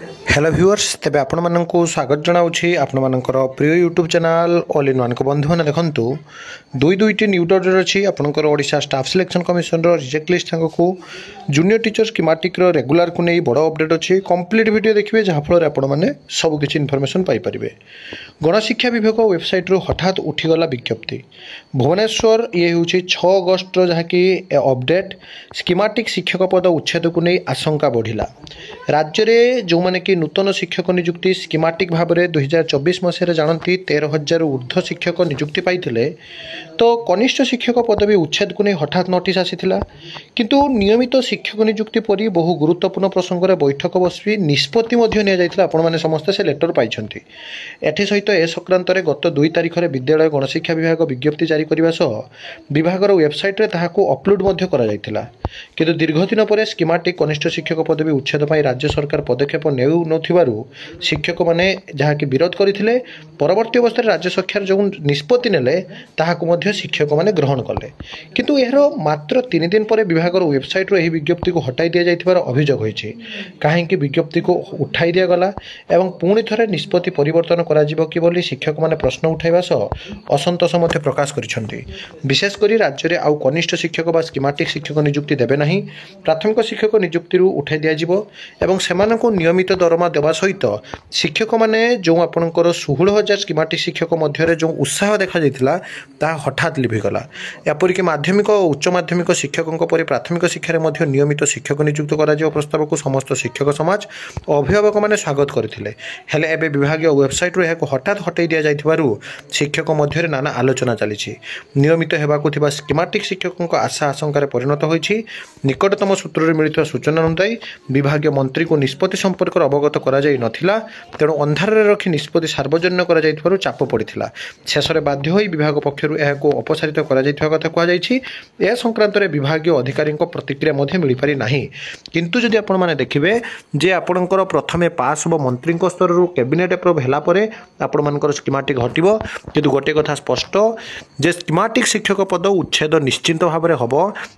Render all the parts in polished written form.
Hello viewers तेबे आपण माननकु स्वागत जनाउछि आपण मानकर प्रिय YouTube channel all in one को बंधु माने देखंतु दुईटी न्यूज ऑर्डर अछि आपनकर ओडिशा स्टाफ सिलेक्शन कमिशन रो रिजेक्ट लिस्ट को जूनियर टीचर स्कीमेटिक रो रेगुलर को नै बड़ अपडेट अछि कंप्लीट वीडियो देखिबे जहा फल आपण माने सब किछि इन्फॉर्मेशन पाई परिबे। गणशिक्षा विभाग वेबसाइट रो हठात उठी गला विज्ञप्ति भुवनेश्वर ये होछि 6 अगस्त रो जहा कि अपडेट स्कीमेटिक शिक्षक पद उच्छेद को नै आशंका बढ़िला। राज्य रे जो माने कि नूतन शिक्षक नियुक्ति स्कीमेटिक भाव में 2024 मसीह जानती 13,000 ऊर्ध्व शिक्षक नियुक्ति पाई तो कनिष्ठ शिक्षक पदवी उच्छेद को नहीं हठात नोटिस आसीथिला किंतु नियमित शिक्षक नियुक्ति परी बहु गुरुत्वपूर्ण प्रसंग में बैठक बसी निष्पत्ति आपण मैंने समस्ते से लेटर पाई एथि सहित ए संक्रांत में गत 2 तारिख में विद्यालय गणशिक्षा विभाग विज्ञप्ति जारी करने सह विभाग वेबसाइट रे ताहाकू अपलोड किंतु दीर्घ दिन पर स्कीमेटिक कनिष्ठ शिक्षक पदवी उच्छेद पर राज्य सरकार पदक्षेप नेउ नथिबारु शिक्षक माने जहा कि विरोध करथिले परवर्ती अवस्था राज्य सरकार जो निष्पत्ति नेले ताहाकू मध्य शिक्षक माने ग्रहण कले किंतु एहरो मात्र 3 दिन पर विभाग वेबसाइट रो एही विज्ञप्ति को हटाई दिया जाइथिबार अभियोग होइछि। काहेकि विज्ञप्ति को उठाई दिया गला एवं पुणी थरे निष्पत्ति परिवर्तन करा जिवो कि बोली शिक्षक माने प्रश्न उठाइबा सह असंतोष मध्य प्रकाश करिसंती। विशेष करी राज्य रे आउ कनिष्ठ शिक्षक बा स्कीमेटिक शिक्षक नियुक्ति देबे नाही प्राथमिक शिक्षक नियुक्ति रु उठाई दिया जिवो एवं सेमानकु नियमित दरमा देवा सहित शिक्षक माने जो आपनकर 16,000 स्कीमेटिक शिक्षक मध्य जो उत्साह देखा जाइथिला ता हठात लिभिगला। एपरिक माध्यमिक और उच्च माध्यमिक शिक्षकों पर प्राथमिक शिक्षा मध्य नियमित शिक्षक नियुक्त करा प्रस्ताव को समस्त शिक्षक समाज और अभिभावक माने स्वागत करथिले हेले एबे विभागीय वेबसाइट रो एहाको हठात हटाई दिया जाइथिबारु शिक्षक मध्य नाना आलोचना चली नियमित हेबाकु थिबा स्कीमेटिक शिक्षकों आशा आशंकार परिणत होइछि। निकटतम सूत्र मिलित सूचना अनुसार विभागीय मंत्री को निष्पत्ति संपर्क अवगत करा जाई नथिला तेणु अंधार रखी निष्पत्ति सार्वजनिक करा जाइथिबारु चाप पड़िथिला। शेषरे बाध्य होई विभाग पक्षरु एहाको अपसारित करा जाइथिबा कथा कुआ जाइछि। ए संक्रांत रे विभागीय अधिकारी प्रतिक्रिया मध्य मिल पारि नाही किंतु जदि आपण माने देखिबे जे आपणकर प्रथमे पास हो मंत्री स्तर रु कैबिनेट अप्रूव हैला परे आपण मानकर स्कीमेटिक हटिबो किंतु गोटे कथा स्पष्ट जे स्कीमेटिक शिक्षक पद उच्छेद निश्चिंत भाव में हम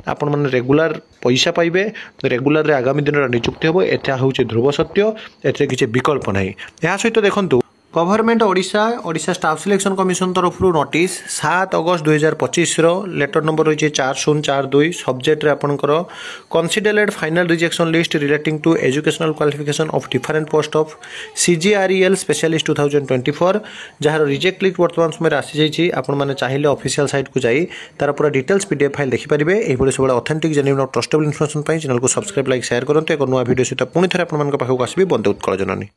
आपण माने रेगुलर पैसा पाइबे रेगुलर रे आगामी दिन नियुक्ति हम एटा होउछि ध्रुव सत्य एते किछि विकल्प नाही। या सहित देखंतु government Odisha staff selection commission तरफ नोटिस 7 अगस्त 2025 रो लेटर नंबर रही 4042 सब्जेक्ट रे आपनकर considered final rejection list relating to educational qualification of different post of CGREL specialist 2024 जहार रिजेक्ट लिस्ट वर्तमान समय आसी जाइछि। आपण माने चाहिए ऑफिशियल साइट को जाई तार पूरा डिटेल्स PDF फाइल देखि परिबे। एही भली सब ऑथेंटिक जेन्युइन और ट्रस्टेबल इन्फॉर्मेशन पई चैनल को सब्सक्राइब लाइक शेयर करंतु। एक नया वीडियो सहित पुणी थरे आपण मान पाखक आसीबे बंदे उत्कल जननी।